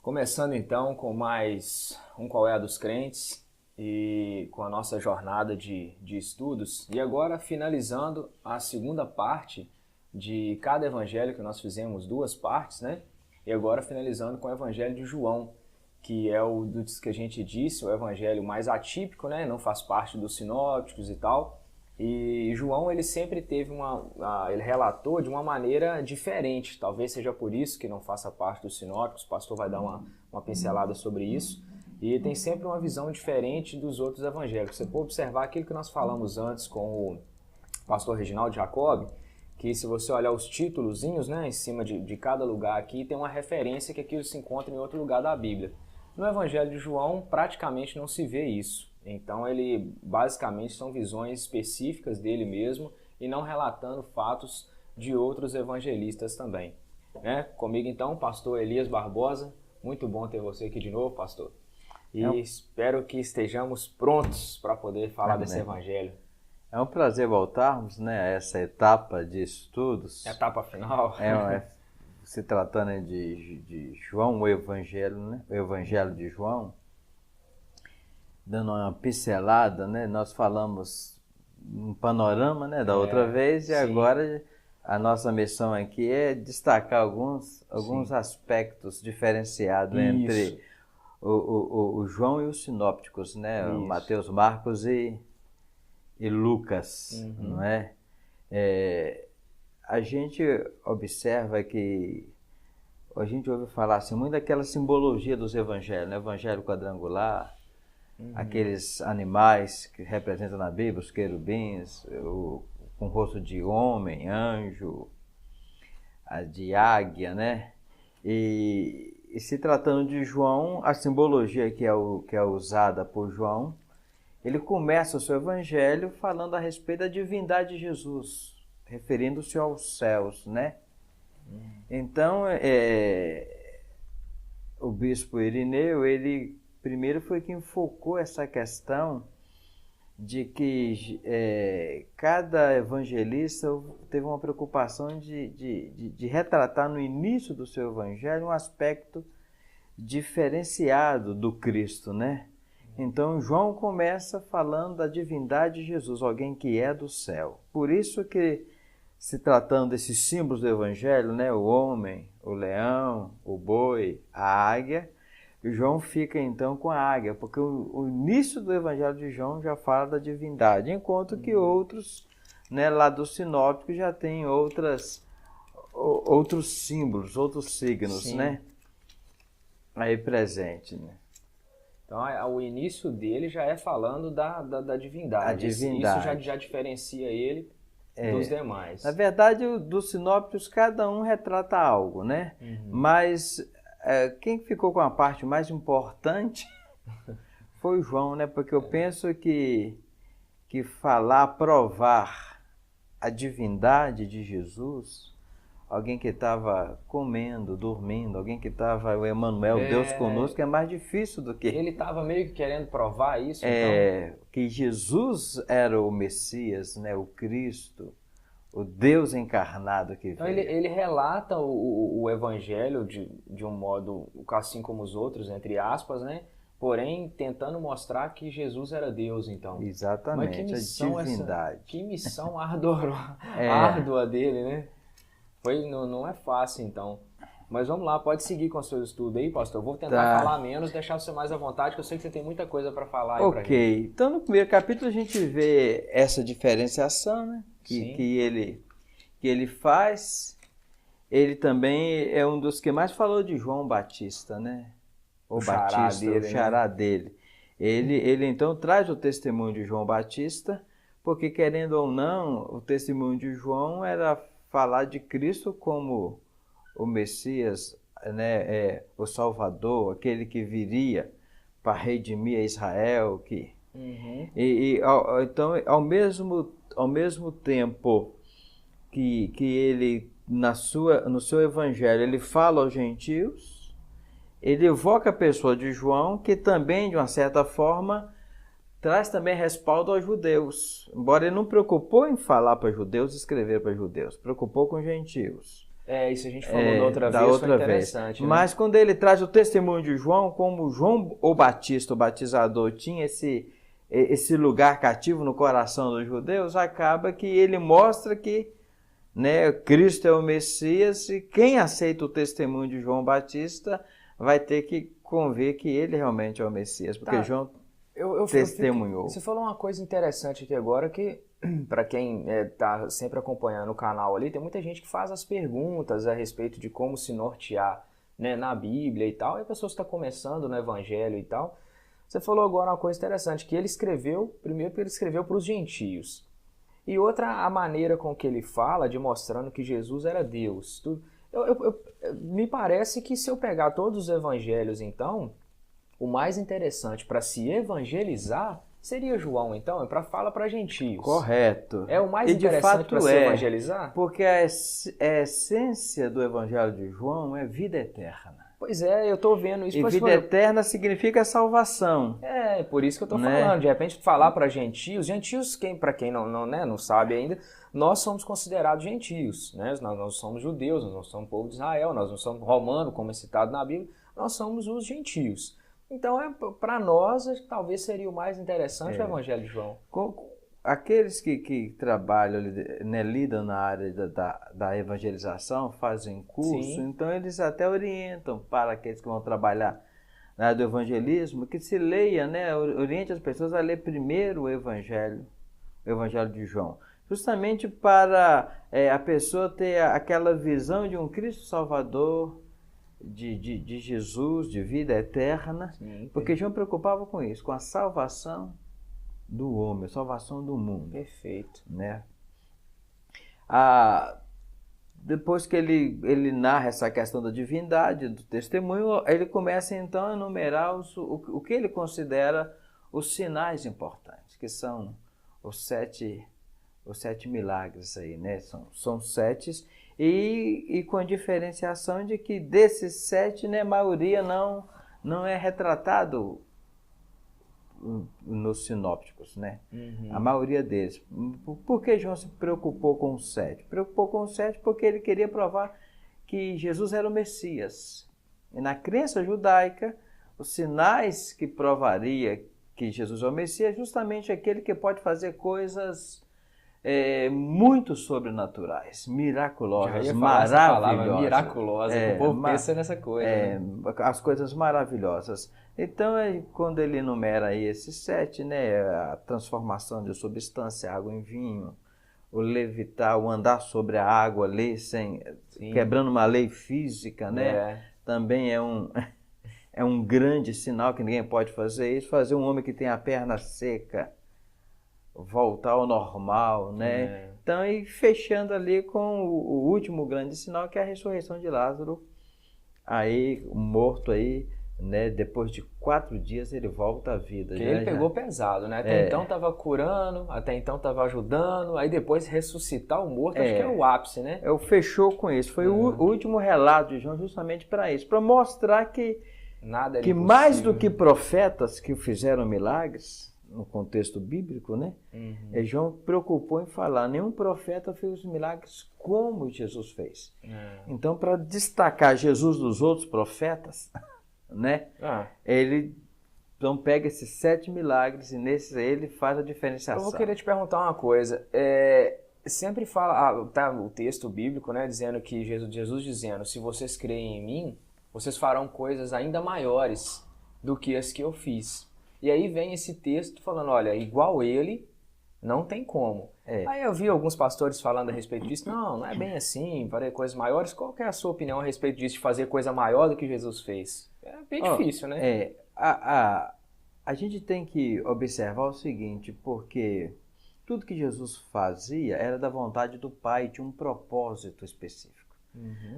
Começando então com mais um Qual é a dos Crentes e com a nossa jornada de estudos. E agora finalizando a segunda parte de cada evangelho, que nós fizemos duas partes, né? E agora finalizando com o evangelho de João, que é o dos que a gente disse, o evangelho mais atípico, né? Não faz parte dos sinópticos e tal. E João, ele sempre teve ele relatou de uma maneira diferente, talvez seja por isso que não faça parte dos sinóticos, o pastor vai dar uma pincelada sobre isso, e tem sempre uma visão diferente dos outros evangelhos. Você pode observar aquilo que nós falamos antes com o pastor Reginaldo Jacob, que se você olhar os títulozinhos, né, em cima de cada lugar aqui, tem uma referência que aquilo se encontra em outro lugar da Bíblia. No evangelho de João, praticamente não se vê isso. Então, ele basicamente são visões específicas dele mesmo e não relatando fatos de outros evangelistas também. Né? Comigo, então, pastor Elias Barbosa. Muito bom ter você aqui de novo, pastor. E espero que estejamos prontos para poder falar desse evangelho. É um prazer voltarmos, né, a essa etapa de estudos. Etapa final. Se tratando de João, o Evangelho, né? O Evangelho de João. Dando uma pincelada, né? Nós falamos um panorama, né, da outra vez, e agora a nossa missão aqui é destacar alguns aspectos diferenciados entre o João e os sinópticos, né? Mateus, Marcos e Lucas, não é? A gente observa que a gente ouve falar assim, muito daquela simbologia dos evangelhos, né? Evangelho quadrangular, aqueles animais que representam na Bíblia, os querubins, com rosto de homem, anjo, de águia, né? E se tratando de João, a simbologia que é usada por João, ele começa o seu evangelho falando a respeito da divindade de Jesus, referindo-se aos céus, né? Então, o bispo Irineu, ele primeiro foi quem focou essa questão de que cada evangelista teve uma preocupação de retratar no início do seu evangelho um aspecto diferenciado do Cristo, né? Então, João começa falando da divindade de Jesus, alguém que é do céu. Por isso que, se tratando desses símbolos do evangelho, né, o homem, o leão, o boi, a águia, João fica então com a águia, porque o início do evangelho de João já fala da divindade, enquanto que outros, né, lá dos sinópticos já tem outros símbolos, outros signos, né, aí presente, né. Então, o início dele já é falando da divindade. A divindade. Isso já diferencia ele dos demais. Na verdade, dos sinópticos, cada um retrata algo, né? Mas quem ficou com a parte mais importante foi o João, né? Porque eu penso que provar a divindade de Jesus, alguém que estava comendo, dormindo, alguém que estava, o Emmanuel, Deus conosco, é mais difícil do que... Ele estava meio que querendo provar isso, então? Que Jesus era o Messias, né? O Cristo, o Deus encarnado que então, veio. Ele relata o evangelho de um modo, assim como os outros, entre aspas, né? Porém, tentando mostrar que Jesus era Deus, então. Exatamente, mas que missão a divindade. Que missão árdua dele, né? Não é fácil, então. Mas vamos lá, pode seguir com o seu estudo aí, pastor. Eu vou tentar falar menos, deixar você mais à vontade, que eu sei que você tem muita coisa para falar aí pra gente. Ok, então no primeiro capítulo a gente vê essa diferenciação, né? Que ele faz. Ele também é um dos que mais falou de João Batista, né? O xará dele. Ele então traz o testemunho de João Batista, porque querendo ou não, o testemunho de João era falar de Cristo como o Messias, né, o Salvador, aquele que viria para redimir a Israel. Então, ao mesmo tempo que ele, no seu evangelho, ele fala aos gentios, ele evoca a pessoa de João, que também, de uma certa forma, traz também respaldo aos judeus. Embora ele não preocupou em falar para judeus, escrever para judeus, preocupou com gentios. Isso a gente falou da outra vez, foi interessante. Né? Mas quando ele traz o testemunho de João, como João o Batista, o batizador, tinha esse lugar cativo no coração dos judeus, acaba que ele mostra que, né, Cristo é o Messias, e quem aceita o testemunho de João Batista vai ter que conver que ele realmente é o Messias, porque João testemunhou. Você falou uma coisa interessante aqui agora que, para quem está sempre acompanhando o canal ali, tem muita gente que faz as perguntas a respeito de como se nortear, né, na Bíblia e tal, e a pessoa está começando no Evangelho e tal. Você falou agora uma coisa interessante, que ele escreveu, primeiro que ele escreveu para os gentios, e outra, a maneira com que ele fala, de mostrando que Jesus era Deus. Me parece que se eu pegar todos os evangelhos, então, o mais interessante para se evangelizar seria João, então, fala para gentios. Correto. É o mais interessante para se evangelizar? Porque a essência do evangelho de João é vida eterna. Pois é, eu estou vendo isso. E vida eterna significa salvação. Por isso que eu estou falando. De repente, falar para gentios, para quem não sabe ainda, nós somos considerados gentios. Né? Nós não somos judeus, nós não somos povo de Israel, nós não somos romanos, como é citado na Bíblia, nós somos os gentios. Então, para nós, talvez seria o mais interessante o Evangelho de João. Aqueles que trabalham, né, lidam na área da evangelização, fazem curso, Sim. Então eles até orientam para aqueles que vão trabalhar na área do evangelismo, que se leia, né, oriente as pessoas a ler primeiro o Evangelho de João, justamente para a pessoa ter aquela visão de um Cristo Salvador, de Jesus, de vida eterna, Sim, porque João preocupava com isso, com a salvação do homem, a salvação do mundo. Perfeito. Né? Depois que ele narra essa questão da divindade, do testemunho, ele começa então a enumerar o que ele considera os sinais importantes, que são os sete milagres aí, né? São 7, e com a diferenciação de que desses 7, né, a maioria não é retratado nos sinópticos, né? Uhum. A maioria deles. Por que João se preocupou com os 7? Preocupou com os 7 porque ele queria provar que Jesus era o Messias. E na crença judaica, os sinais que provaria que Jesus é o Messias é justamente aquele que pode fazer coisas muito sobrenaturais, miraculosas, maravilhosas. Miraculosa, o povo pensa nessa coisa. Né? As coisas maravilhosas. Então, quando ele enumera aí esses 7, né, a transformação de substância, água em vinho, o levitar, o andar sobre a água ali, quebrando uma lei física, né? Também é um grande sinal que ninguém pode fazer isso, fazer um homem que tem a perna seca voltar ao normal, né? Então, e fechando ali com o último grande sinal, que é a ressurreição de Lázaro, aí morto aí, né? Depois de 4 dias ele volta à vida. Porque ele pegou pesado, né? Até então estava curando, até então estava ajudando, aí depois ressuscitar o morto, acho que é o ápice, né? Fechou com isso. Foi o último relato de João justamente para isso, para mostrar que mais do que profetas que fizeram milagres, no contexto bíblico, né? João preocupou em falar, nenhum profeta fez os milagres como Jesus fez. Então, para destacar Jesus dos outros profetas, né? Ele então pega esses 7 milagres e nesses ele faz a diferenciação. Eu vou querer te perguntar uma coisa. Sempre fala, tá o texto bíblico, né, dizendo que Jesus dizendo, se vocês creem em mim, vocês farão coisas ainda maiores do que as que eu fiz. E aí vem esse texto falando, olha, igual ele, não tem como. Aí eu vi alguns pastores falando a respeito disso, não é bem assim, fazer coisas maiores. Qual que é a sua opinião a respeito disso, de fazer coisa maior do que Jesus fez? É bem difícil, né? A gente tem que observar o seguinte, porque tudo que Jesus fazia era da vontade do Pai, tinha um propósito específico.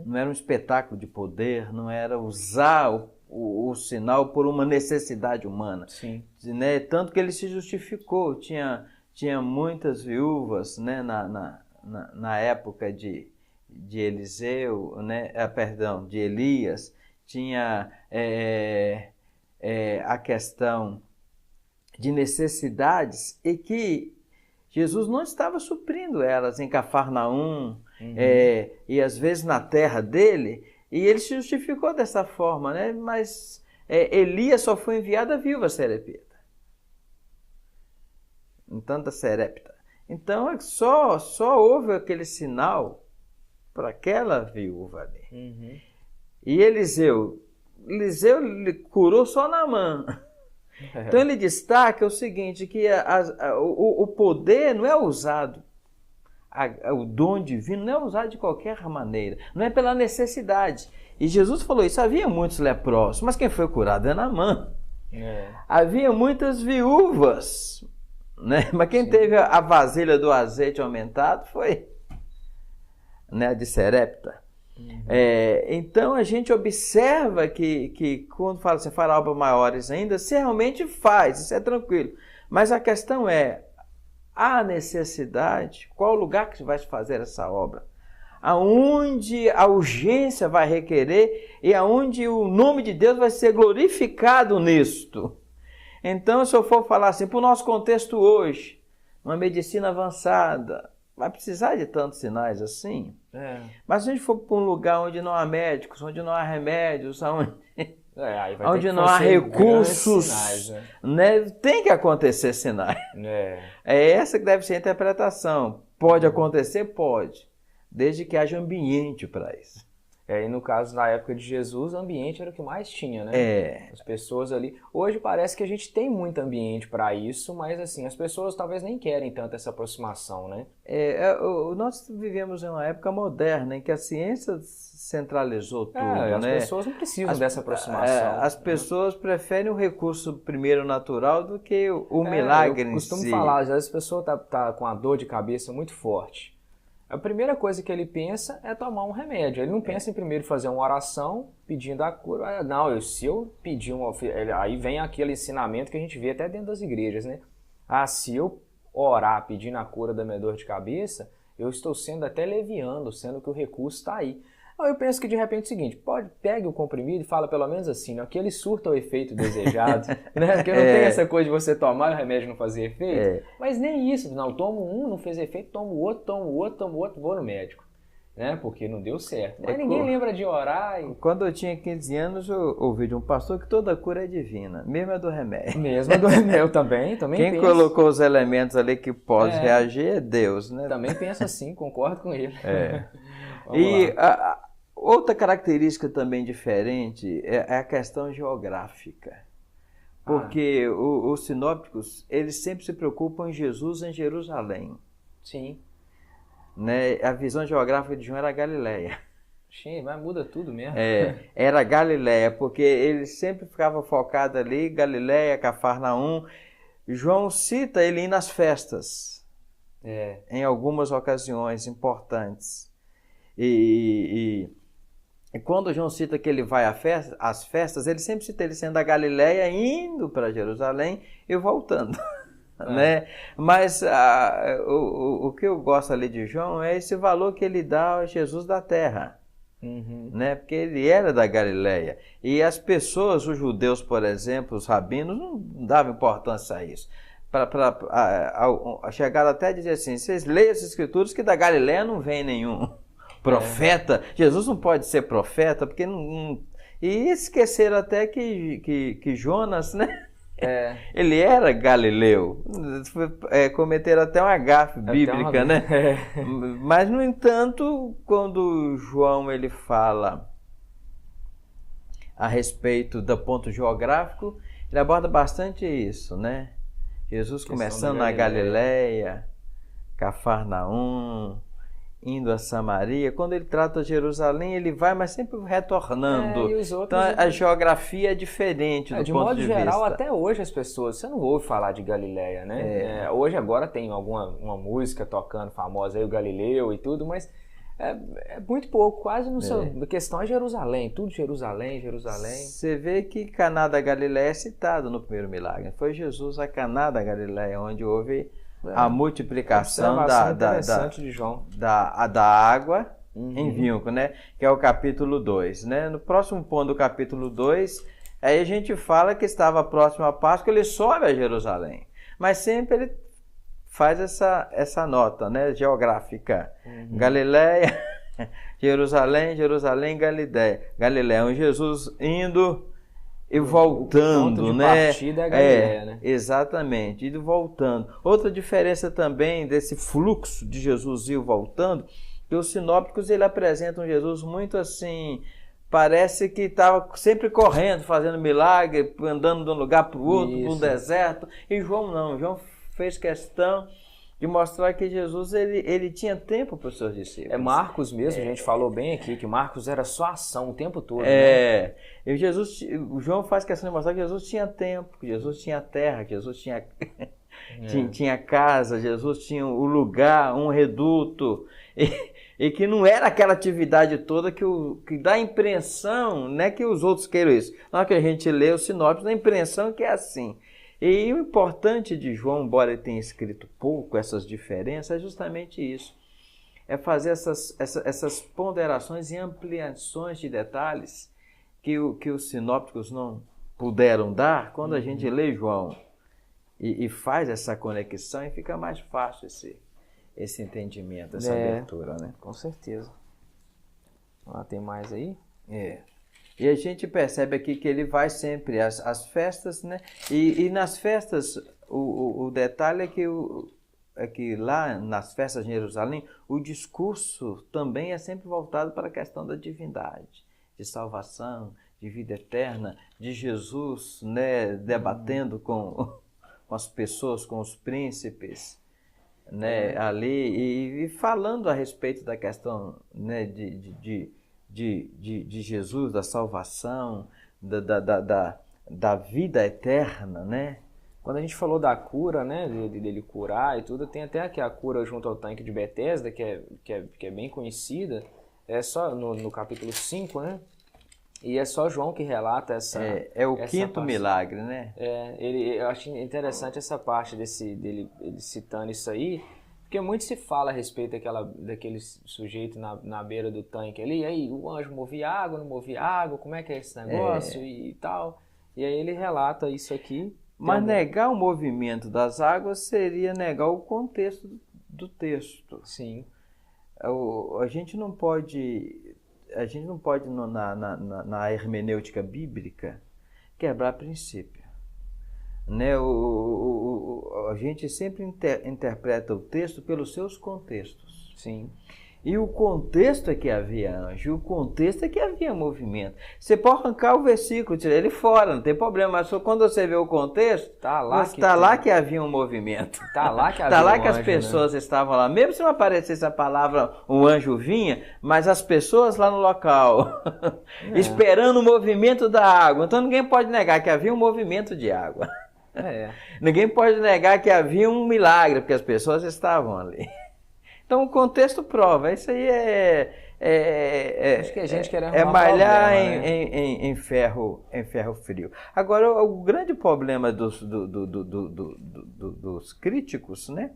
Não era um espetáculo de poder, não era usar o sinal por uma necessidade humana. Sim. Né? Tanto que ele se justificou. Tinha muitas viúvas, né, na época de Eliseu, né, de Elias. Tinha a questão de necessidades e que Jesus não estava suprindo elas em Cafarnaum, e às vezes na terra dele, e ele se justificou dessa forma, né? Mas Elias só foi enviado à viúva Serepta. Serepta. Então só houve aquele sinal para aquela viúva ali. E Eliseu curou só Naamã. Então ele destaca o seguinte, que o poder não é usado, o dom divino não é usado de qualquer maneira, não é pela necessidade. E Jesus falou isso, havia muitos leprosos, mas quem foi curado é Naamã. Havia muitas viúvas, né? Mas quem teve a vasilha do azeite aumentado foi, né, de Serepta. Então a gente observa que quando fala assim, fará obras maiores ainda, se realmente faz, isso é tranquilo. Mas a questão é, há necessidade, qual o lugar que vai fazer essa obra? Aonde a urgência vai requerer e aonde o nome de Deus vai ser glorificado nisto. Então, se eu for falar assim, para o nosso contexto hoje, uma medicina avançada, vai precisar de tantos sinais assim? Mas se a gente for para um lugar onde não há médicos, onde não há remédios, onde não há recursos, sinais, né? Tem que acontecer sinais. É essa que deve ser a interpretação. Pode acontecer? Pode. Desde que haja ambiente para isso. E no caso, na época de Jesus, o ambiente era o que mais tinha, né? As pessoas ali... Hoje parece que a gente tem muito ambiente para isso, mas assim, as pessoas talvez nem querem tanto essa aproximação, né? Nós vivemos em uma época moderna em que a ciência centralizou tudo, né? As pessoas não precisam dessa aproximação. As pessoas preferem o recurso primeiro natural do que o milagre em si. Eu costumo falar, às vezes a pessoa tá com a dor de cabeça muito forte. A primeira coisa que ele pensa é tomar um remédio. Ele não pensa em primeiro fazer uma oração pedindo a cura. Não, se eu pedir uma... Aí vem aquele ensinamento que a gente vê até dentro das igrejas, né? Se eu orar pedindo a cura da minha dor de cabeça, eu estou sendo até leviano, sendo que o recurso está aí. Eu penso que de repente é o seguinte, pegue o comprimido e fala pelo menos assim, que ele surta o efeito desejado, né? Porque não tem essa coisa de você tomar e o remédio não fazer efeito. Mas nem isso, não, tomo um, não fez efeito, tomo outro, vou no médico, né? Porque não deu certo. Mas ninguém lembra de orar. Quando eu tinha 15 anos, eu ouvi de um pastor que toda cura é divina, mesmo a do remédio. Mesmo a do remédio, eu também Quem penso. Colocou os elementos ali que pode reagir é Deus, né? Também penso assim, concordo com ele. E outra característica também diferente é a questão geográfica. Porque os sinópticos, eles sempre se preocupam em Jesus em Jerusalém. Sim. Né? A visão geográfica de João era Galileia. Sim, mas muda tudo mesmo. Era Galileia, porque ele sempre ficava focado ali, Galileia, Cafarnaum. João cita ele ir nas festas, em algumas ocasiões importantes. E quando João cita que ele vai às festas, ele sempre cita ele sendo da Galileia, indo para Jerusalém e voltando. Né? Mas o que eu gosto ali de João é esse valor que ele dá ao Jesus da terra. Né? Porque ele era da Galileia. E as pessoas, os judeus, por exemplo, os rabinos, não davam importância a isso. Chegaram até a dizer assim, vocês leiam as escrituras que da Galileia não vem nenhum profeta. Jesus não pode ser profeta, porque não... E esqueceram até que Jonas, né? Ele era galileu. Cometeram até uma gafe bíblica, né? Mas, no entanto, quando João ele fala a respeito do ponto geográfico, ele aborda bastante isso, né? Jesus começando na Galileia, Cafarnaum, indo a Samaria. Quando ele trata Jerusalém, ele vai, mas sempre retornando. Então a geografia é diferente do ponto de vista. De modo geral, até hoje as pessoas, você não ouve falar de Galileia, né? Hoje agora tem uma música tocando famosa aí, o Galileu e tudo, mas é muito pouco, quase não sei. A questão é Jerusalém, tudo Jerusalém. Você vê que Caná da Galileia é citado no primeiro milagre. Foi Jesus a Caná da Galileia, onde houve a multiplicação de João. Da água em vinho, né? Que é o capítulo 2, né? No próximo ponto do capítulo 2, aí a gente fala que estava próximo à Páscoa, ele sobe a Jerusalém. Mas sempre ele faz essa nota, né, geográfica. Galileia, Jerusalém, Galileia, onde Jesus indo e voltando, o ponto de né? partida é a Galileia, né? Exatamente, indo e voltando. Outra diferença também desse fluxo de Jesus ir e voltando, que os sinópticos ele apresentam Jesus muito assim, parece que estava sempre correndo, fazendo milagre, andando de um lugar para o outro, para um deserto. E João não, João fez questão de mostrar que Jesus ele tinha tempo para os seus discípulos. É Marcos mesmo, a gente falou bem aqui, que Marcos era só ação o tempo todo. Né? O João faz questão de mostrar que Jesus tinha tempo, que Jesus tinha terra, que Jesus tinha, tinha casa, Jesus tinha o lugar, um reduto, e que não era aquela atividade toda que dá a impressão, não é que os outros queiram isso, na hora que a gente lê o sinopse, dá a impressão que é assim. E o importante de João, embora ele tenha escrito pouco essas diferenças, é justamente isso. É fazer essas ponderações e ampliações de detalhes que os sinópticos não puderam dar quando a gente lê João e faz essa conexão, e fica mais fácil esse entendimento, essa abertura, né? Com certeza. Tem mais aí? E a gente percebe aqui que ele vai sempre às festas, né? E nas festas, o detalhe é que lá nas festas de Jerusalém, o discurso também é sempre voltado para a questão da divindade, de salvação, de vida eterna, de Jesus, né? Debatendo com as pessoas, com os príncipes, né? Ali, e falando a respeito da questão, né? De Jesus, da salvação, da vida eterna, né? Quando a gente falou da cura, né, dele curar e tudo, tem até aqui a cura junto ao tanque de Betesda, que é bem conhecida, é só no capítulo 5, né? E é só João que relata essa... É o quinto parte. Milagre, né? Eu acho interessante essa parte dele citando isso aí, porque muito se fala a respeito daquele sujeito na beira do tanque ali, e aí o anjo movia água, não movia água, como é que é esse negócio e tal. E aí ele relata isso aqui. Mas negar o movimento das águas seria negar o contexto do texto. Sim. A gente não pode na hermenêutica bíblica quebrar princípio. Né? A gente sempre interpreta o texto pelos seus contextos. Sim. E o contexto é que havia anjo, o contexto é que havia movimento. Você pode arrancar o versículo, tirar ele fora, não tem problema, mas quando você vê o contexto, está lá que havia um movimento. Está lá que havia tá lá que as pessoas estavam lá. Mesmo se não aparecesse a palavra, um anjo vinha, mas as pessoas lá no local, esperando o movimento da água. Então ninguém pode negar que havia um movimento de água. Ninguém pode negar que havia um milagre, porque as pessoas estavam ali. Então o contexto prova, isso aí acho que a gente quer malhar em ferro frio. Agora, o grande problema dos críticos, né?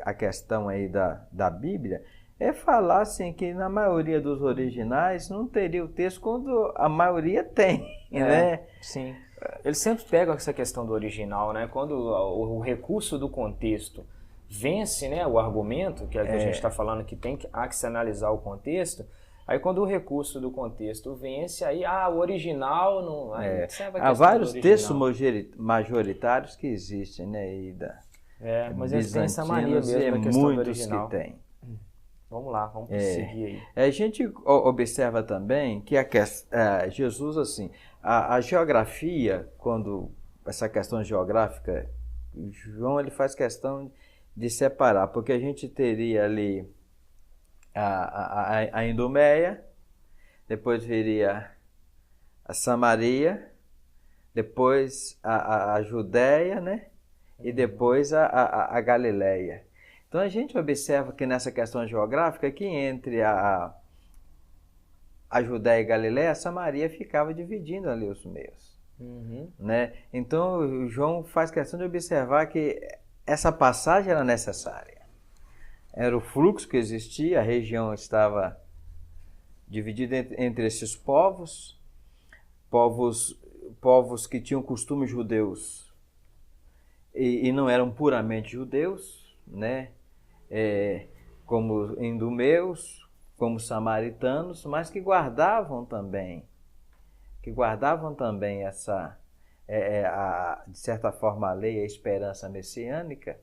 A questão aí da Bíblia, é falar assim, que na maioria dos originais não teria o texto quando a maioria tem, né? Sim. Eles sempre pegam essa questão do original, né? Quando o recurso do contexto vence, né, o argumento, que a gente está falando que há que se analisar o contexto, aí quando o recurso do contexto vence, aí o original não... Há vários textos majoritários que existem, né, mas eles têm essa mania mesmo da questão do original. Que tem. Vamos lá, vamos seguir aí. A gente observa também que Jesus, assim, a geografia, quando essa questão geográfica, João ele faz questão de separar, porque a gente teria ali a Idumeia, depois viria a Samaria, depois a Judéia, né? E depois a Galileia. Então a gente observa que nessa questão geográfica, que entre a Judéia e a Galileia, a Samaria ficava dividindo ali os meios. Né? Então o João faz questão de observar que essa passagem era necessária. Era o fluxo que existia, a região estava dividida entre esses povos que tinham costumes judeus e não eram puramente judeus, né? Como idumeus, como samaritanos, mas que guardavam também essa, de certa forma, a lei, a esperança messiânica,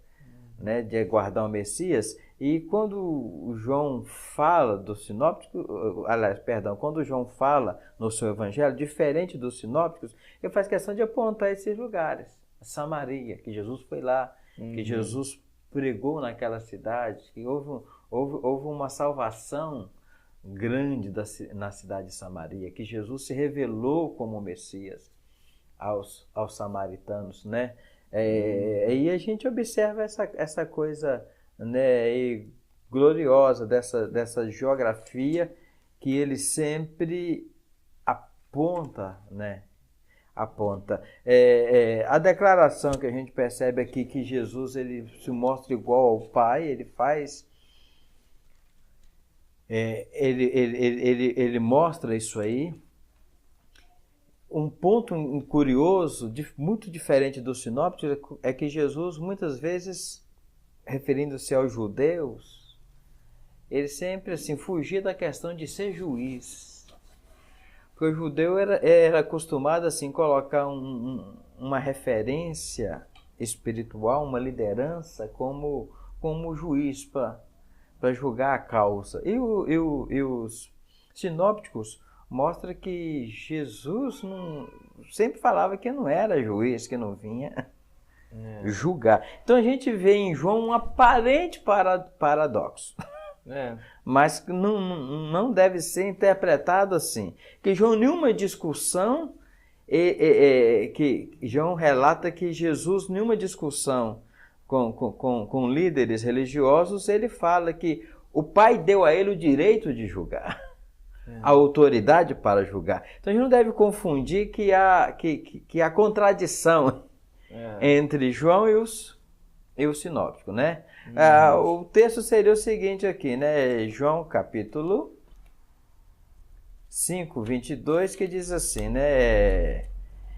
né, de guardar o Messias. E quando o João fala dos sinópticos, aliás, perdão, quando o João fala no seu evangelho, diferente dos sinópticos, ele faz questão de apontar esses lugares. Samaria, que Jesus foi lá, que Jesus pregou naquela cidade, que houve uma salvação grande na cidade de Samaria, que Jesus se revelou como Messias aos samaritanos, né? E a gente observa essa coisa, né, gloriosa dessa geografia que ele sempre aponta, né? A declaração que a gente percebe aqui que Jesus ele se mostra igual ao Pai, ele faz, ele mostra isso aí. Um ponto curioso, muito diferente dos sinópticos, é que Jesus, muitas vezes, referindo-se aos judeus, ele sempre assim, fugia da questão de ser juiz. Porque o judeu era acostumado assim, colocar uma referência espiritual, uma liderança, como juiz para julgar a causa. E os sinópticos mostra que Jesus sempre falava que não era juiz, que não vinha julgar. Então a gente vê em João um aparente paradoxo, mas não deve ser interpretado assim. Que João, nenhuma discussão, que João relata que Jesus, nenhuma discussão com líderes religiosos, ele fala que o Pai deu a ele o direito de julgar. A autoridade para julgar. Então a gente não deve confundir que há contradição entre João e os sinópticos, né? O texto seria o seguinte aqui, né? João capítulo 5, 22, que diz assim, né?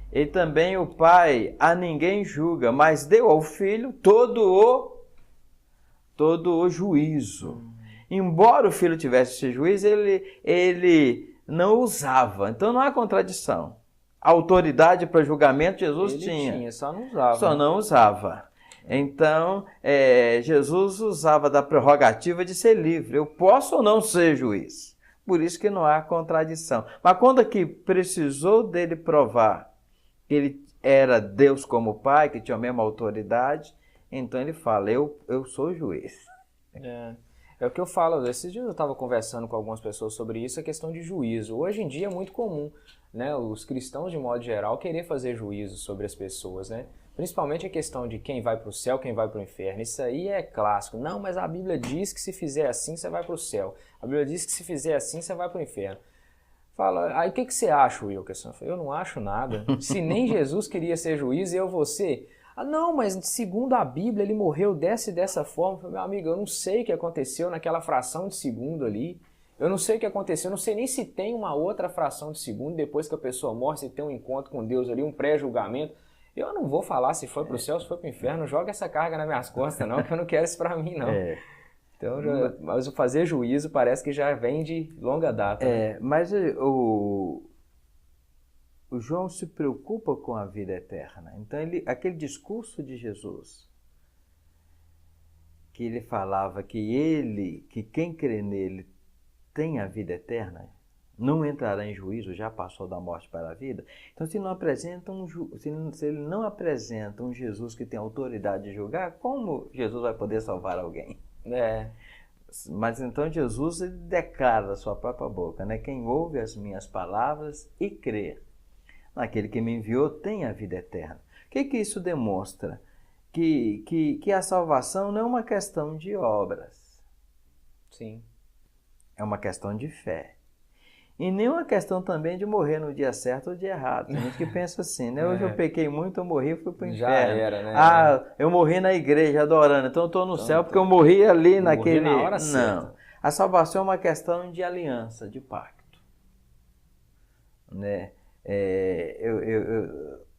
E também o Pai a ninguém julga, mas deu ao Filho todo o juízo. Embora o Filho tivesse esse juízo, ele não usava. Então não há contradição. A autoridade para julgamento Jesus tinha. Só não usava. Só não usava. Então, Jesus usava da prerrogativa de ser livre. Eu posso ou não ser juiz. Por isso que não há contradição. Mas quando aqui precisou dele provar que ele era Deus como Pai, que tinha a mesma autoridade, então ele fala, eu sou juiz. É o que eu falo, esses dias eu estava conversando com algumas pessoas sobre isso, a questão de juízo. Hoje em dia é muito comum, né, os cristãos de modo geral querer fazer juízo sobre as pessoas, né? Principalmente a questão de quem vai para o céu, quem vai para o inferno. Isso aí é clássico. Não, mas a Bíblia diz que se fizer assim você vai para o céu. A Bíblia diz que se fizer assim você vai para o inferno. Fala, aí o que você acha, Wilkerson? Eu não acho nada. Se nem Jesus queria ser juiz, eu vou ser. Ah, não, mas segundo a Bíblia ele morreu dessa forma. Falei, meu amigo, eu não sei o que aconteceu naquela fração de segundo ali. Eu não sei o que aconteceu, eu não sei nem se tem uma outra fração de segundo depois que a pessoa morre, se tem um encontro com Deus ali, um pré-julgamento. Eu não vou falar se foi para o céu, se foi para o inferno. Não joga essa carga nas minhas costas, não, que eu não quero isso para mim, não. Então, mas o fazer juízo parece que já vem de longa data. Né? Mas o João se preocupa com a vida eterna. Então, aquele discurso de Jesus, que ele falava que quem crê nele tem a vida eterna, não entrará em juízo, já passou da morte para a vida. Então, se ele não apresenta um Jesus que tem autoridade de julgar, como Jesus vai poder salvar alguém? Mas então Jesus ele declara da sua própria boca, né? Quem ouve as minhas palavras e crê naquele que me enviou tem a vida eterna. O que isso demonstra? Que a salvação não é uma questão de obras. Sim. É uma questão de fé. E nem uma questão também de morrer no dia certo ou dia errado. Tem gente que pensa assim, né? Hoje eu pequei muito, eu morri e fui para o inferno. Já era, né? Ah, eu morri na igreja adorando, então eu estou no céu porque eu morri ali naquele... Morri na hora certa. Não. A salvação é uma questão de aliança, de pacto. Né?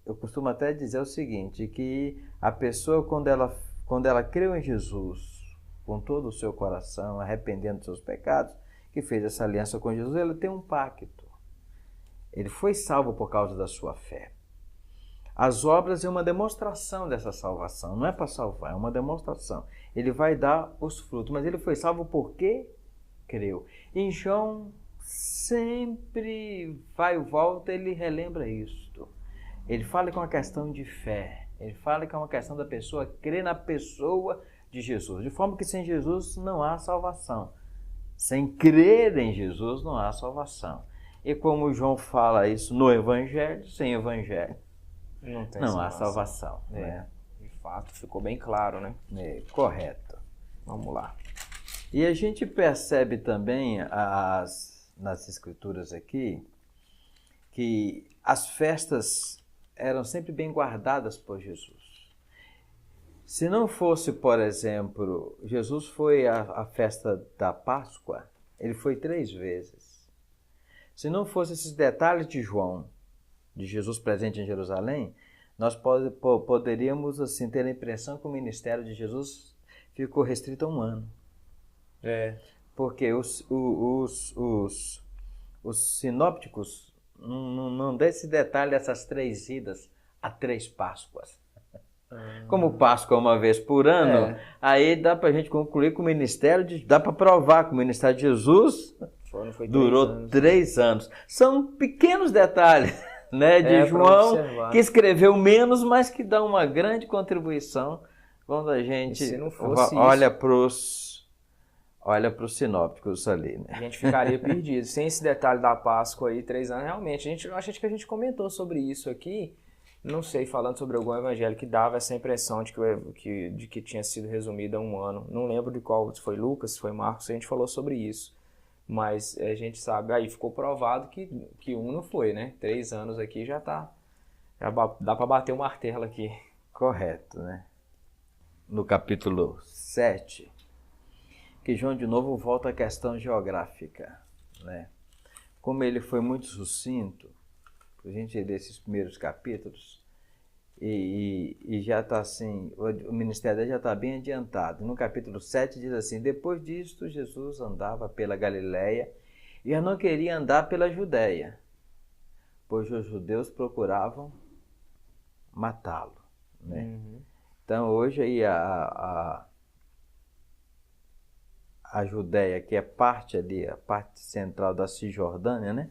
eu costumo até dizer o seguinte, que a pessoa, quando ela creu em Jesus, com todo o seu coração, arrependendo dos seus pecados, que fez essa aliança com Jesus, ele tem um pacto. Ele foi salvo por causa da sua fé. As obras é uma demonstração dessa salvação, não é para salvar, é uma demonstração. Ele vai dar os frutos, mas ele foi salvo porque creu. Em João, sempre vai e volta, ele relembra isto. Ele fala que é uma questão de fé, ele fala que é uma questão da pessoa crer na pessoa de Jesus, de forma que sem Jesus não há salvação. Sem crer em Jesus não há salvação. E como João fala isso no Evangelho, sem Evangelho não há salvação. Né? De fato, ficou bem claro, né? Correto. Vamos lá. E a gente percebe também nas Escrituras aqui que as festas eram sempre bem guardadas por Jesus. Se não fosse, por exemplo, Jesus foi à festa da Páscoa, ele foi 3 vezes. Se não fosse esses detalhes de João, de Jesus presente em Jerusalém, nós poderíamos assim, ter a impressão que o ministério de Jesus ficou restrito a 1 ano. Porque os sinópticos não dão esse detalhe dessas 3 idas a 3 Páscoas. Como Páscoa é uma vez por ano, aí dá para a gente concluir que o ministério, dá para provar que o ministério de Jesus durou 3 anos. São pequenos detalhes, né, de João, que escreveu menos, mas que dá uma grande contribuição quando a gente olha para os sinópticos ali. Né? A gente ficaria perdido. Sem esse detalhe da Páscoa aí, 3 anos, realmente. Eu acho que a gente comentou sobre isso aqui, não sei, falando sobre algum evangelho que dava essa impressão de que tinha sido resumido a 1 ano. Não lembro de qual, se foi Lucas, se foi Marcos, a gente falou sobre isso. Mas a gente sabe, aí ficou provado que 1 não foi, né? 3 anos aqui já tá. Já dá para bater o martelo aqui. Correto, né? No capítulo 7, que João de novo volta à questão geográfica, né? Como ele foi muito sucinto, a gente lê esses primeiros capítulos e já está assim, o ministério dele já está bem adiantado. No capítulo 7 diz assim: depois disto Jesus andava pela Galileia e eu não queria andar pela Judéia, pois os judeus procuravam matá-lo, né? Então hoje aí a Judéia, que é parte ali, a parte central da Cisjordânia, né?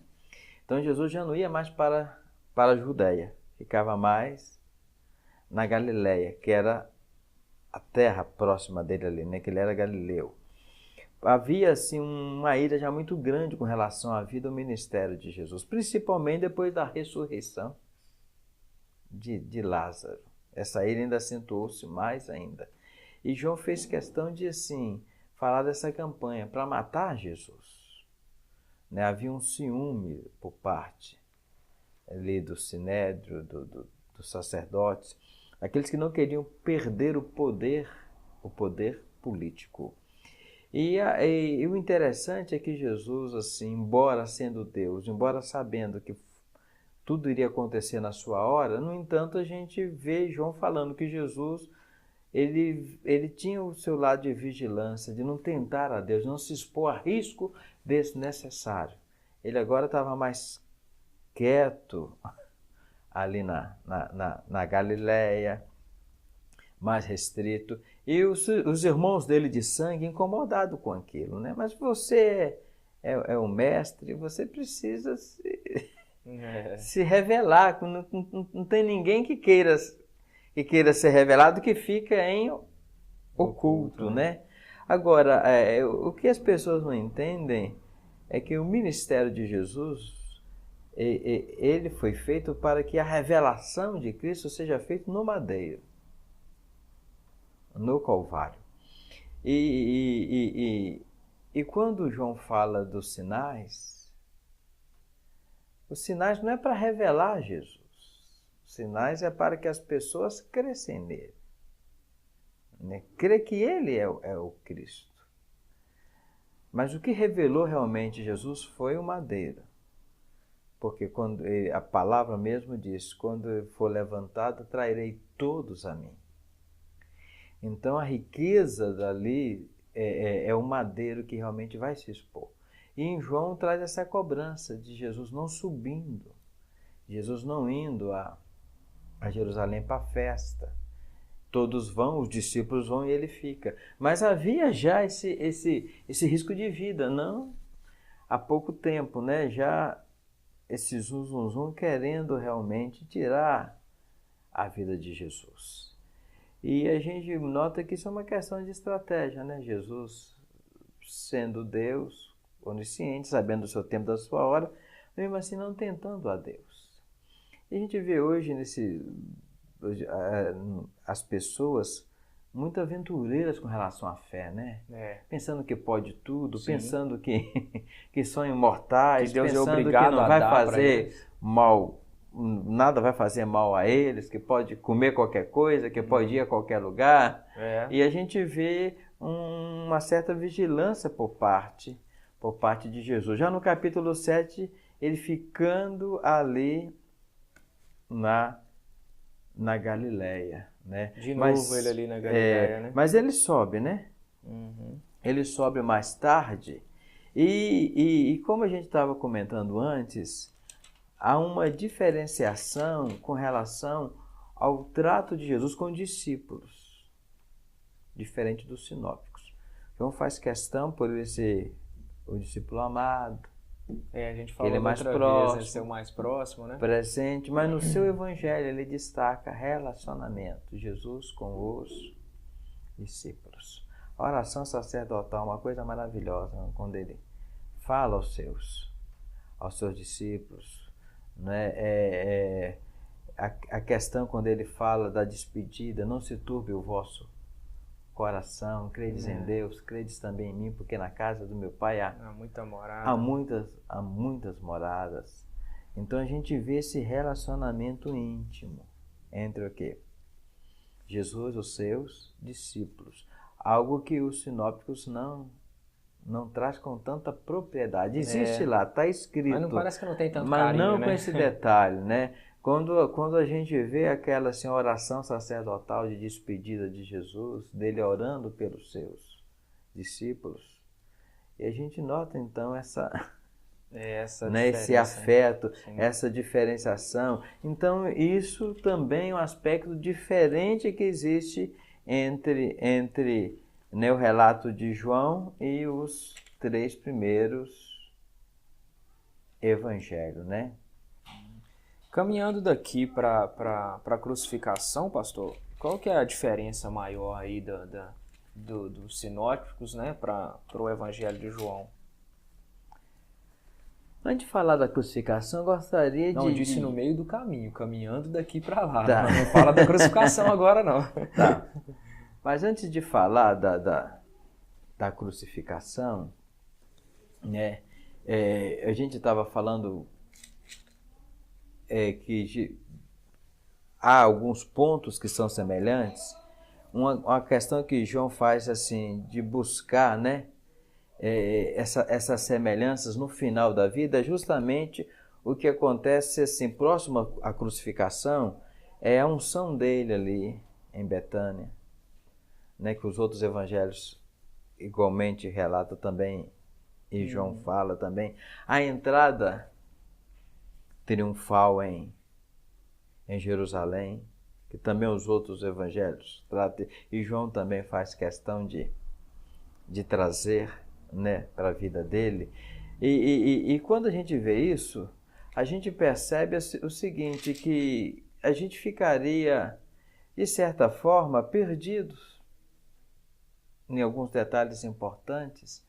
Então Jesus já não ia mais para a Judéia, ficava mais na Galileia, que era a terra próxima dele ali, né? Que ele era galileu. Havia assim uma ira já muito grande com relação à vida e ao ministério de Jesus, principalmente depois da ressurreição de Lázaro. Essa ira ainda acentuou-se mais ainda. E João fez questão de assim falar dessa campanha para matar Jesus. Né? Havia um ciúme por parte ali do sinédrio, dos sacerdotes, aqueles que não queriam perder o poder político. E o interessante é que Jesus, assim, embora sendo Deus, embora sabendo que tudo iria acontecer na sua hora, no entanto a gente vê João falando que Jesus ele tinha o seu lado de vigilância, de não tentar a Deus, não se expor a risco desnecessário. Ele agora estava mais quieto ali na Galileia, mais restrito, e os irmãos dele de sangue incomodados com aquilo, né? Mas você é o mestre, você precisa se revelar, não tem ninguém que queira ser revelado, que fica em oculto, né? Agora, o que as pessoas não entendem é que o ministério de Jesus, ele foi feito para que a revelação de Cristo seja feita no madeiro, no Calvário. E quando João fala dos sinais, os sinais não é para revelar Jesus. Os sinais é para que as pessoas crescem nele, né? Crê que ele é o Cristo. Mas o que revelou realmente Jesus foi o madeiro. porque a palavra mesmo diz, quando eu for levantado, trairei todos a mim. Então a riqueza dali é o madeiro que realmente vai se expor. E em João traz essa cobrança de Jesus não subindo, Jesus não indo a Jerusalém para a festa. Todos vão, os discípulos vão e ele fica. Mas havia já esse risco de vida, não há pouco tempo, né? Já esse zum querendo realmente tirar a vida de Jesus. E a gente nota que isso é uma questão de estratégia, né? Jesus, sendo Deus, onisciente, sabendo do seu tempo, da sua hora, mesmo assim não tentando a Deus. E a gente vê hoje as pessoas muito aventureiras com relação à fé, né? Pensando que pode tudo, sim, pensando que são imortais, que Deus pensando é que não vai fazer mal, nada vai fazer mal a eles, que pode comer qualquer coisa, que pode ir a qualquer lugar. E a gente vê uma certa vigilância por parte de Jesus. Já no capítulo 7, ele ficando ali na Galileia, né? De novo ele ali na Galileia, né? Mas ele sobe, né? Ele sobe mais tarde e como a gente estava comentando antes, há uma diferenciação com relação ao trato de Jesus com os discípulos, diferente dos sinópticos. João faz questão por ele ser o discípulo amado, a gente falou ele é mais outra próximo, vez, ele ser o mais próximo, né? Presente, mas no seu evangelho ele destaca relacionamento, Jesus com os discípulos. A oração sacerdotal é uma coisa maravilhosa, né? Quando ele fala aos seus discípulos, né? A questão quando ele fala da despedida, não se turbe o vosso coração, credes em Deus, credes também em mim, porque na casa do meu pai há muita morada. Há muitas moradas. Então a gente vê esse relacionamento íntimo entre o quê? Jesus e os seus discípulos. Algo que os sinópticos não traz com tanta propriedade. Existe lá, está escrito. Mas não parece que não tem tanto mas carinho, não né? com esse detalhe, né? Quando a gente vê aquela assim, oração sacerdotal de despedida de Jesus, dele orando pelos seus discípulos, e a gente nota então esse afeto, sim, essa diferenciação. Então isso também é um aspecto diferente que existe entre o relato de João e os 3 primeiros evangelhos, né? Caminhando daqui para a crucificação, pastor, qual que é a diferença maior aí dos sinóticos, né, para o evangelho de João? Antes de falar da crucificação, eu gostaria Não, disse no meio do caminho, caminhando daqui para lá. Tá. Não fala da crucificação agora, não. Tá. Mas antes de falar da crucificação, né, a gente estava falando que há alguns pontos que são semelhantes. Uma questão que João faz assim, de buscar, né, essas semelhanças no final da vida, é justamente o que acontece assim, próximo à crucificação, é a unção dele ali em Betânia, né, que os outros evangelhos igualmente relatam também, e João fala também. A entrada triunfal em Jerusalém, que também os outros evangelhos tratam, e João também faz questão de trazer, né, para a vida dele. E quando a gente vê isso, a gente percebe o seguinte, que a gente ficaria, de certa forma, perdidos em alguns detalhes importantes.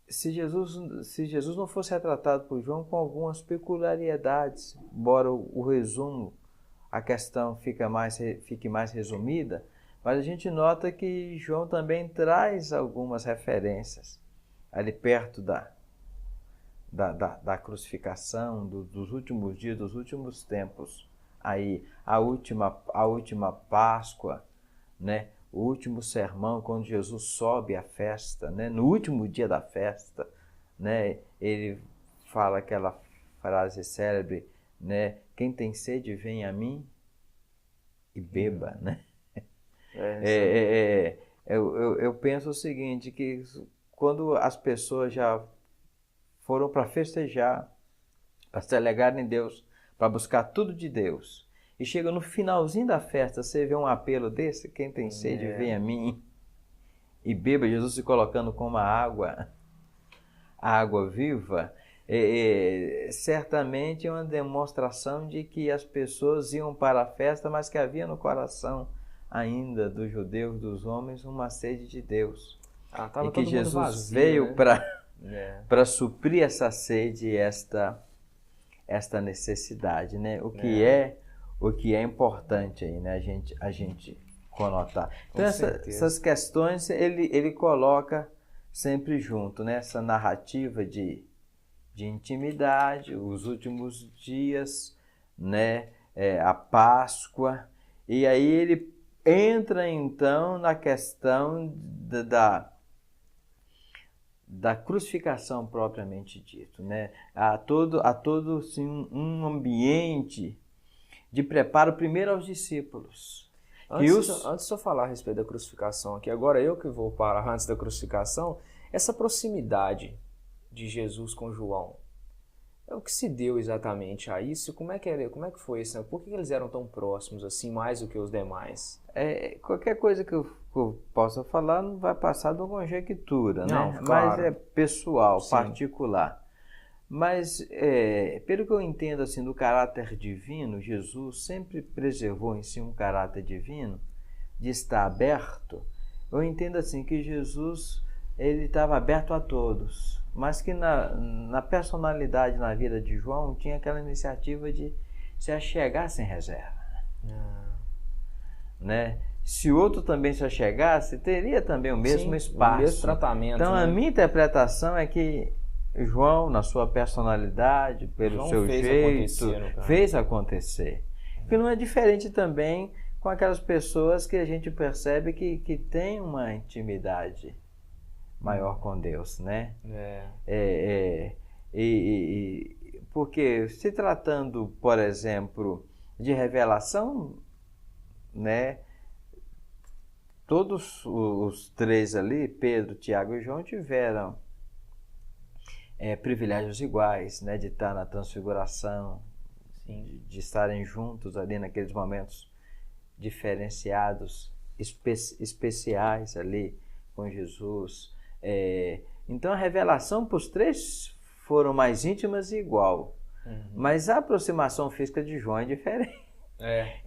Se Jesus não fosse retratado por João com algumas peculiaridades, embora o resumo, a questão fique mais resumida, mas a gente nota que João também traz algumas referências ali perto da crucificação, dos últimos dias, dos últimos tempos. Aí a última Páscoa, né? O último sermão, quando Jesus sobe à festa, né? No último dia da festa, né? Ele fala aquela frase célebre, né? Quem tem sede, vem a mim e beba, né? Eu penso o seguinte, que quando as pessoas já foram para festejar, para se alegrarem em Deus, para buscar tudo de Deus, e chega no finalzinho da festa, você vê um apelo desse, quem tem sede, vem a mim e beba, Jesus se colocando como a água viva, certamente é uma demonstração de que as pessoas iam para a festa, mas que havia no coração ainda dos judeus, dos homens, uma sede de Deus. Tava e que todo mundo Jesus vazio, veio, né? para suprir essa sede e esta necessidade, né? O que é importante aí, né? A gente conotar. Então essas questões ele coloca sempre junto, né? Essa narrativa de intimidade, os últimos dias, né? A Páscoa, e aí ele entra então na questão da crucificação propriamente dito, né? Há todo sim, um ambiente de preparo primeiro aos discípulos. Antes de eu falar a respeito da crucificação aqui, agora eu que vou parar antes da crucificação, essa proximidade de Jesus com João, o que se deu exatamente a isso? Como é que foi isso? Por que eles eram tão próximos assim, mais do que os demais? Qualquer coisa que eu possa falar não vai passar de uma conjectura, não, né? Claro. Mas é pessoal, Sim. particular. Mas, pelo que eu entendo assim, do caráter divino, Jesus sempre preservou em si um caráter divino de estar aberto. Eu entendo assim que Jesus ele estava aberto a todos, mas que na personalidade, na vida de João, tinha aquela iniciativa de se achegar sem reserva. Né? Se o outro também se achegasse, teria também o mesmo espaço. O mesmo tratamento. Então, né? a minha interpretação é que João, na sua personalidade, pelo seu jeito, fez acontecer. Que não é diferente também com aquelas pessoas que a gente percebe que tem uma intimidade maior com Deus, né? Porque se tratando, por exemplo, de revelação, né? Todos os três ali, Pedro, Tiago e João, tiveram privilégios iguais, né? De estar na transfiguração, de estarem juntos ali naqueles momentos diferenciados, especiais ali com Jesus. Então a revelação para os três foram mais íntimas e igual, mas a aproximação física de João é diferente.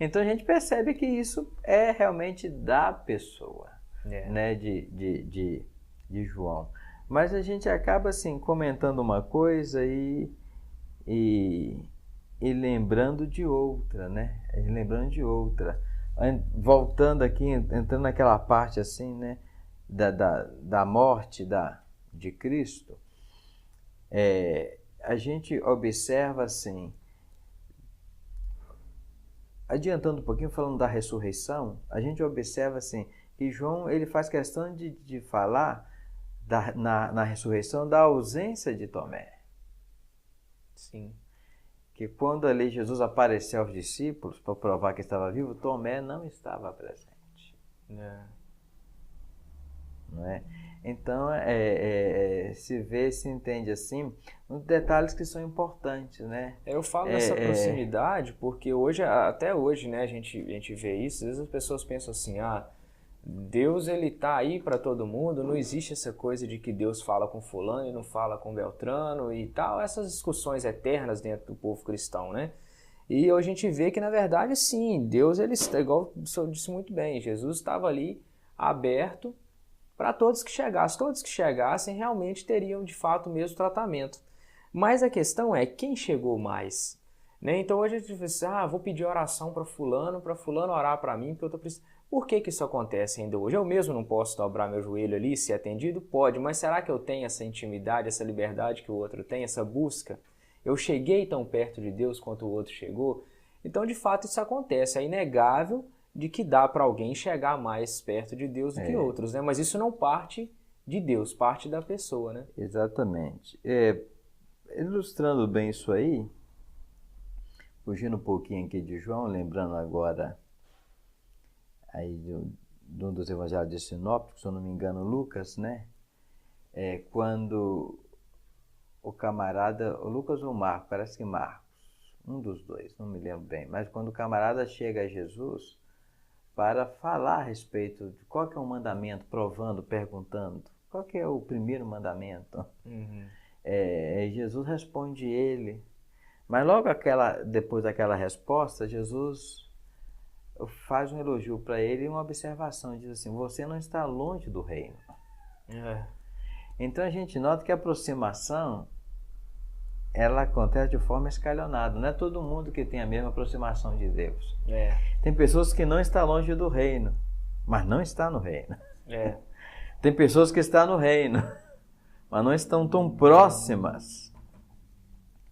Então a gente percebe que isso é realmente da pessoa, né, de João. Mas a gente acaba assim comentando uma coisa e lembrando de outra, né? Lembrando de outra. Voltando aqui, entrando naquela parte assim, né, da morte de Cristo, a gente observa assim, adiantando um pouquinho, falando da ressurreição, a gente observa assim, que João ele faz questão de falar na ressurreição da ausência de Tomé. Sim. Que quando ali Jesus apareceu aos discípulos para provar que estava vivo, Tomé não estava presente. Não é? Então, se vê, se entende assim, uns detalhes que são importantes, né? Eu falo dessa proximidade porque até hoje, né, a gente vê isso, às vezes as pessoas pensam assim, Deus ele tá aí para todo mundo, não existe essa coisa de que Deus fala com fulano e não fala com Beltrano e tal, essas discussões eternas dentro do povo cristão, né? E hoje a gente vê que na verdade sim, Deus ele está, igual o senhor disse muito bem, Jesus estava ali aberto para todos que chegassem realmente teriam de fato o mesmo tratamento. Mas a questão é quem chegou mais, né? Então hoje a gente diz assim, vou pedir oração para fulano orar para mim, porque eu tô precisando. Por que isso acontece ainda hoje? Eu mesmo não posso dobrar meu joelho ali e ser atendido? Pode, mas será que eu tenho essa intimidade, essa liberdade que o outro tem, essa busca? Eu cheguei tão perto de Deus quanto o outro chegou? Então, de fato, isso acontece. É inegável de que dá para alguém chegar mais perto de Deus do que outros, né? Mas isso não parte de Deus, parte da pessoa, né? Exatamente. ilustrando bem isso aí, fugindo um pouquinho aqui de João, lembrando agora aí de um dos evangelhos de sinópticos, se eu não me engano, Lucas, né? Quando o camarada, o Lucas ou o Marcos, parece que Marcos, um dos dois, não me lembro bem, mas quando o camarada chega a Jesus para falar a respeito de qual que é o mandamento, provando, perguntando, qual que é o primeiro mandamento? Jesus responde ele, mas logo depois daquela resposta, Jesus faz um elogio para ele e uma observação, diz assim, você não está longe do reino. Então a gente nota que a aproximação, ela acontece de forma escalonada, não é todo mundo que tem a mesma aproximação de Deus. Tem pessoas que não estão longe do reino, mas não está no reino. Tem pessoas que estão no reino, mas não estão tão próximas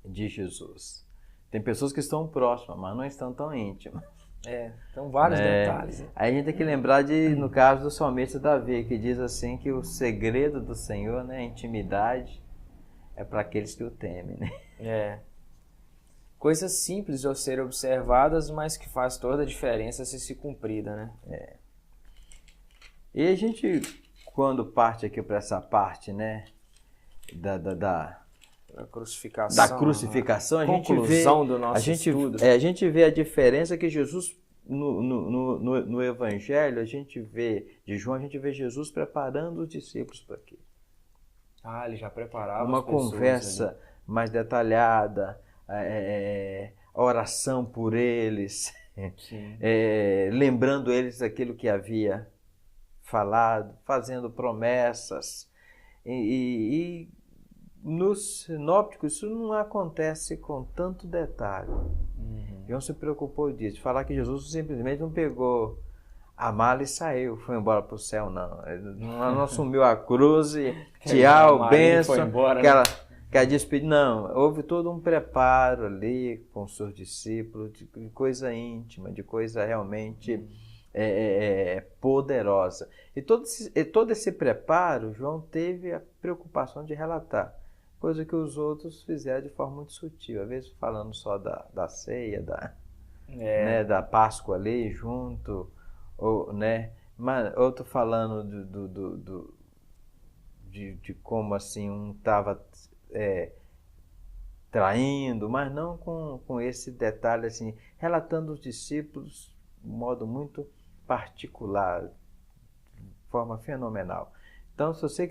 de Jesus. Tem pessoas que estão próximas, mas não estão tão íntimas. Então vários detalhes. Aí a gente tem que lembrar no caso do salmista Davi, que diz assim que o segredo do Senhor, né, a intimidade, é para aqueles que o temem, né? Coisas simples de serem observadas, mas que faz toda a diferença se cumprida, né? E a gente, quando parte aqui para essa parte, né, da crucificação, a gente vê do nosso estudo. A gente vê a diferença que Jesus, no Evangelho, a gente vê, de João, a gente vê Jesus preparando os discípulos para aquilo. Ele já preparava uma conversa ali mais detalhada, oração por eles, lembrando eles daquilo que havia falado, fazendo promessas. E nos sinópticos isso não acontece com tanto detalhe. João se preocupou disso, de falar que Jesus simplesmente não pegou a mala e saiu, foi embora para o céu, não. Ele não assumiu a cruz e tchau, bênção, aquela despedida. Não, houve todo um preparo ali com os seus discípulos, de coisa íntima, de coisa realmente poderosa. E todo esse preparo, João teve a preocupação de relatar, coisa que os outros fizeram de forma muito sutil, às vezes falando só da ceia, né, da Páscoa ali junto, né? Mas outro falando de como assim um estava traindo, mas não com esse detalhe assim, relatando os discípulos de um modo muito particular, de forma fenomenal. Então, se você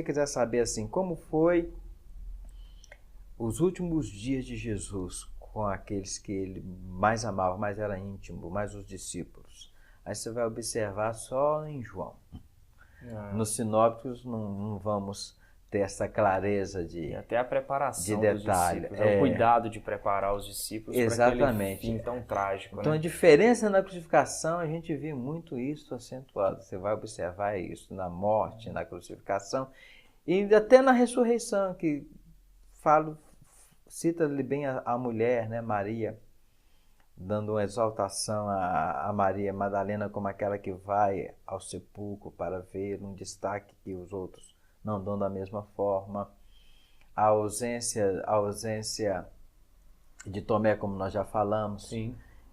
quiser saber assim como foi os últimos dias de Jesus com aqueles que ele mais amava, mais era íntimo, mais os discípulos, aí você vai observar só em João. Nos sinópticos não vamos ter essa clareza de até a preparação de detalhe, dos discípulos, o cuidado de preparar os discípulos para aquele fim tão trágico. Então, a diferença na crucificação, a gente vê muito isso acentuado. Você vai observar isso na morte, na crucificação e até na ressurreição, que cita-lhe bem a mulher, né, Maria, dando uma exaltação a Maria Madalena como aquela que vai ao sepulcro para ver um destaque que os outros não dão da mesma forma. A ausência de Tomé, como nós já falamos,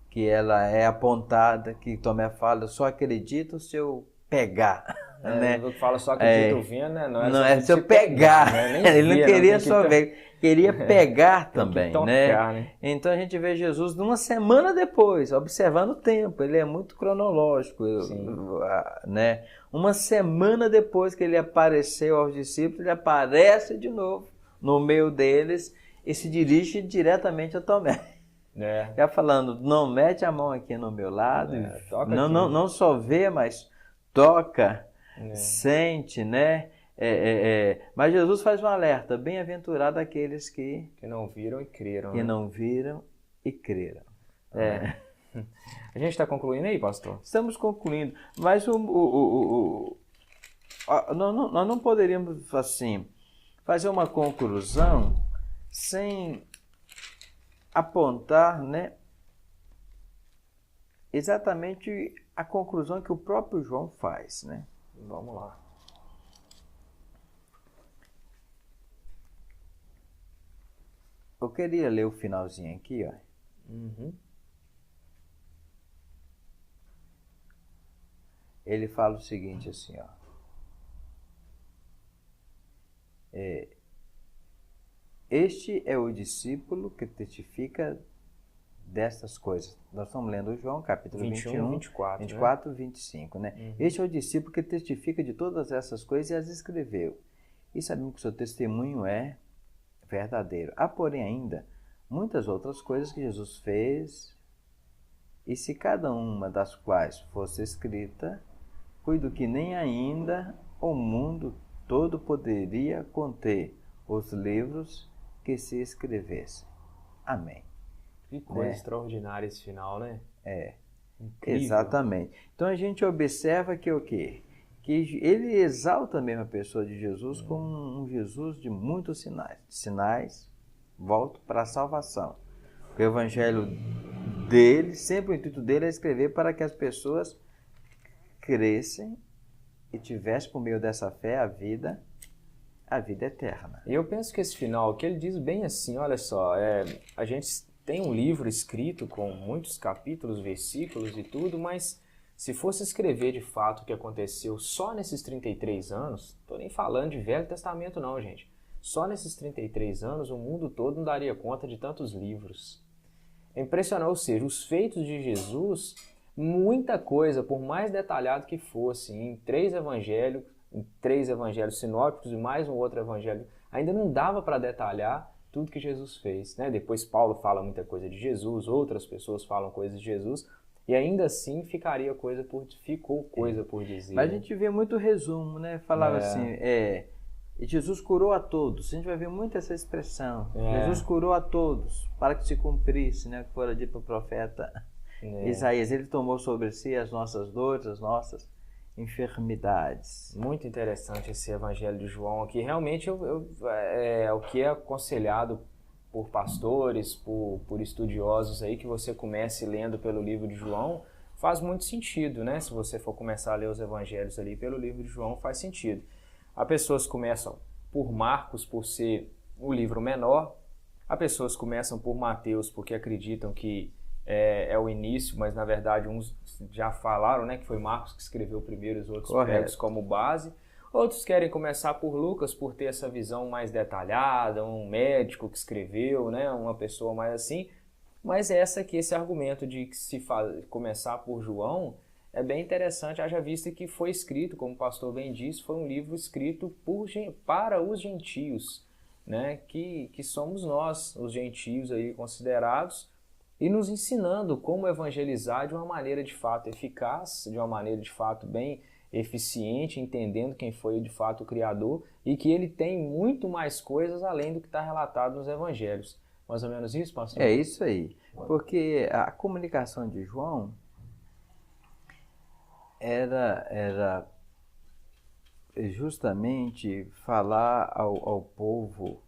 que ela é apontada, que Tomé fala, eu só acredito se eu pegar. Né? Fala só acredito vendo, né? Não é se eu pegar. Né? Ele não queria só ver, queria pegar também. Tocar, né? Então a gente vê Jesus numa semana depois, observando o tempo, ele é muito cronológico, né? Uma semana depois que ele apareceu aos discípulos, ele aparece de novo no meio deles e se dirige diretamente a Tomé. Já falando, não mete a mão aqui no meu lado, não só vê, mas toca, sente, né? Mas Jesus faz um alerta, bem-aventurado aqueles que não viram e creram. Que não viram e creram. A gente está concluindo aí, pastor? Estamos concluindo, mas nós não poderíamos assim fazer uma conclusão sem apontar, né, exatamente a conclusão que o próprio João faz, né? Vamos lá. Eu queria ler o finalzinho aqui, ó. Uhum. Ele fala o seguinte assim, ó. Este é o discípulo que testifica destas coisas. Nós estamos lendo João, capítulo 21, 24, 25, né? Uhum. Este é o discípulo que testifica de todas essas coisas e as escreveu. E sabemos que o seu testemunho é verdadeiro. Há, porém, ainda muitas outras coisas que Jesus fez, e se cada uma das quais fosse escrita, cuido que nem ainda o mundo todo poderia conter os livros que se escrevessem. Amém. Que coisa extraordinária esse final, né? É. Incrível. Exatamente. Então a gente observa que o quê? Que ele exalta mesmo a pessoa de Jesus como um Jesus de muitos sinais. Sinais, volto para a salvação. O evangelho dele, sempre o intuito dele é escrever para que as pessoas crescem e tivessem por meio dessa fé a vida eterna. E eu penso que esse final, que ele diz bem assim, olha só, a gente tem um livro escrito com muitos capítulos, versículos e tudo, mas se fosse escrever de fato o que aconteceu só nesses 33 anos, não estou nem falando de Velho Testamento não, gente. Só nesses 33 anos o mundo todo não daria conta de tantos livros. É impressionante, ou seja, os feitos de Jesus, muita coisa, por mais detalhado que fosse, em três evangelhos sinópticos e mais um outro evangelho, ainda não dava para detalhar tudo que Jesus fez, né? Depois Paulo fala muita coisa de Jesus, outras pessoas falam coisas de Jesus, e ainda assim ficou coisa por dizer. Mas a gente vê muito resumo, né? Falava assim, Jesus curou a todos. A gente vai ver muito essa expressão. Jesus curou a todos, para que se cumprisse, né? Que fora dito pelo profeta Isaías. Ele tomou sobre si as nossas dores, as nossas enfermidades. Muito interessante esse evangelho de João aqui. Realmente é o que é aconselhado por pastores, por estudiosos aí, que você comece lendo pelo livro de João, faz muito sentido, né? Se você for começar a ler os evangelhos ali pelo livro de João, faz sentido. Há pessoas que começam por Marcos, por ser o livro menor. Há pessoas que começam por Mateus, porque acreditam que é o início, mas na verdade uns já falaram, né, que foi Marcos que escreveu primeiro, os outros pegam como base. Outros querem começar por Lucas, por ter essa visão mais detalhada, um médico que escreveu, né, uma pessoa mais assim. Mas esse argumento de que começar por João é bem interessante, haja vista que foi escrito, como o pastor bem disse, foi um livro escrito para os gentios, né, que somos nós, os gentios aí considerados, e nos ensinando como evangelizar de uma maneira de fato eficaz, de uma maneira de fato bem eficiente, entendendo quem foi de fato o Criador e que ele tem muito mais coisas além do que está relatado nos evangelhos. Mais ou menos isso, pastor? É isso aí, porque a comunicação de João era justamente falar ao povo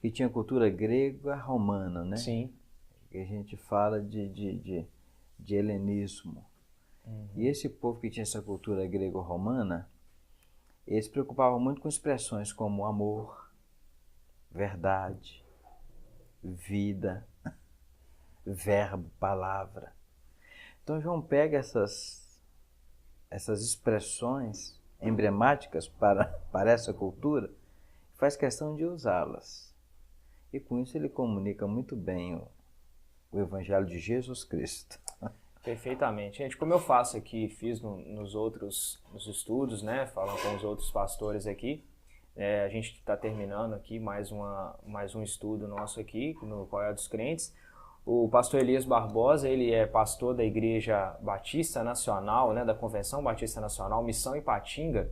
que tinha cultura grega romana, né? Sim. Que a gente fala de helenismo. E esse povo que tinha essa cultura grego-romana, eles se preocupavam muito com expressões como amor, verdade, vida, verbo, palavra. Então João pega essas expressões emblemáticas para essa cultura e faz questão de usá-las. E com isso ele comunica muito bem o Evangelho de Jesus Cristo. Perfeitamente. Gente, como eu faço aqui, fiz nos estudos, né, falando com os outros pastores aqui, a gente está terminando aqui mais um estudo nosso aqui, no Qual é dos Crentes. O pastor Elias Barbosa, ele é pastor da Igreja Batista Nacional, né, da Convenção Batista Nacional, Missão Ipatinga,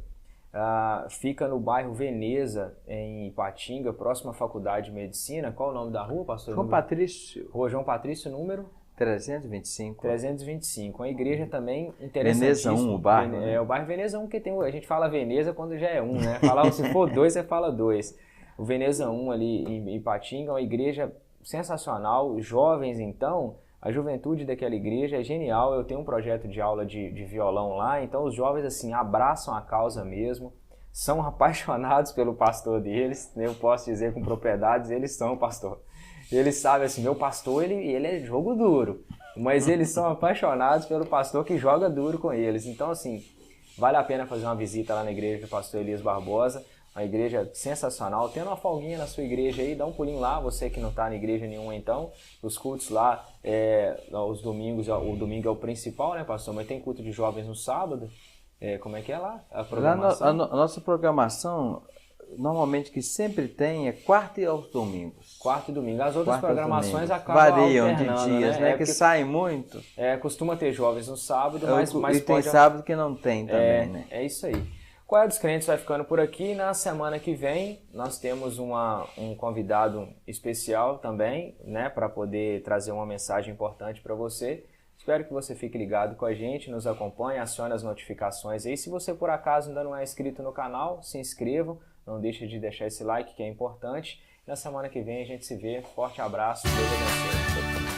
fica no bairro Veneza, em Ipatinga, próximo à Faculdade de Medicina. Qual é o nome da rua, pastor? João Patrício. Rua João Patrício, número? 325. 325. Uma igreja também interessantíssima. Veneza 1, o bairro. É o bairro Veneza 1, que a gente fala Veneza quando já é 1, né? Se for 2, você fala 2. O Veneza 1 ali em Ipatinga é uma igreja sensacional. Jovens, então, a juventude daquela igreja é genial. Eu tenho um projeto de aula de violão lá, então os jovens, assim, abraçam a causa mesmo. São apaixonados pelo pastor deles, eu posso dizer com propriedades, eles são o pastor. Eles sabem assim, meu pastor, ele é jogo duro. Mas eles são apaixonados pelo pastor que joga duro com eles. Então, assim, vale a pena fazer uma visita lá na igreja do pastor Elias Barbosa. Uma igreja sensacional. Tendo uma folguinha na sua igreja aí, dá um pulinho lá. Você que não está na igreja nenhuma, então. Os cultos lá, os domingos, o domingo é o principal, né, pastor? Mas tem culto de jovens no sábado. Como é que é lá a programação? Lá a nossa programação, normalmente que sempre tem, é quarta e aos domingos. Quarta e domingo. As outras programações acabam variam de alternando, dias, né? Que saem muito. Costuma ter jovens no sábado, mas e tem sábado que não tem também, né? É isso aí. Qual é dos Crentes vai ficando por aqui. Na semana que vem nós temos um convidado especial também, né, para poder trazer uma mensagem importante para você. Espero que você fique ligado com a gente, nos acompanhe, acione as notificações aí. Se você por acaso ainda não é inscrito no canal, se inscreva, não deixe de deixar esse like que é importante. Na semana que vem a gente se vê. Forte abraço, Deus abençoe.